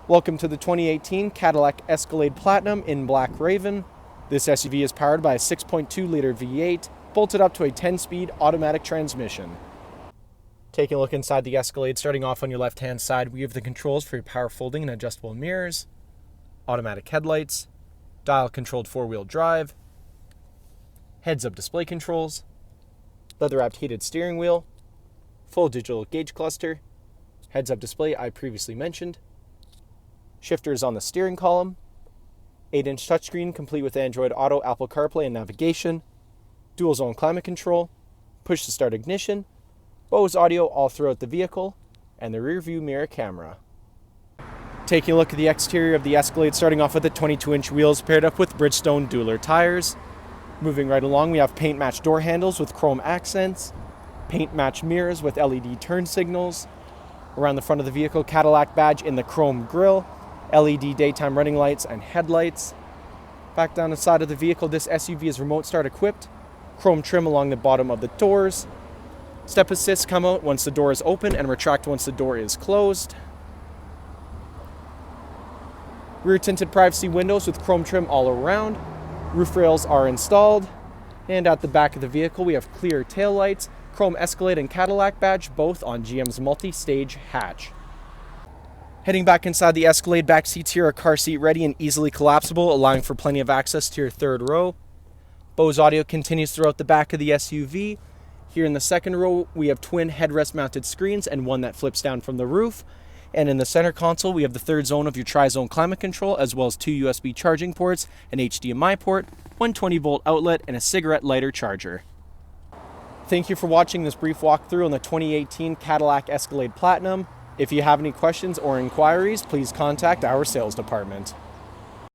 Welcome to the 2018 Cadillac Escalade Platinum in Black Raven. This SUV is powered by a 6.2-liter V8, bolted up to a 10-speed automatic transmission. Taking a look inside the Escalade, starting off on your left-hand side, we have the controls for your power folding and adjustable mirrors, automatic headlights, dial-controlled four-wheel drive, heads-up display controls, leather-wrapped heated steering wheel, full digital gauge cluster, heads-up display I previously mentioned, shifters on the steering column, 8-inch touchscreen complete with Android Auto, Apple CarPlay, and navigation, dual-zone climate control, push-to-start ignition, Bose audio all throughout the vehicle, and the rear-view mirror camera. Taking a look at the exterior of the Escalade, starting off with the 22-inch wheels paired up with Bridgestone Dueler tires. Moving right along, we have paint-matched door handles with chrome accents, paint-matched mirrors with LED turn signals. Around the front of the vehicle, Cadillac badge in the chrome grille, LED daytime running lights and headlights. Back down the side of the vehicle, this SUV is remote start equipped, chrome trim along the bottom of the doors. Step assists come out once the door is open and retract once the door is closed. Rear tinted privacy windows with chrome trim all around. Roof rails are installed. And at the back of the vehicle, we have clear taillights, chrome Escalade and Cadillac badge, both on GM's multi-stage hatch. Heading back inside the Escalade, back seats here are car seat ready and easily collapsible, allowing for plenty of access to your third row. Bose audio continues throughout the back of the SUV. Here in the second row, we have twin headrest mounted screens and one that flips down from the roof. And in the center console, we have the third zone of your tri-zone climate control, as well as 2 USB charging ports, an HDMI port, 120-volt outlet, and a cigarette lighter charger. Thank you for watching this brief walkthrough on the 2018 Cadillac Escalade Platinum. If you have any questions or inquiries, please contact our sales department.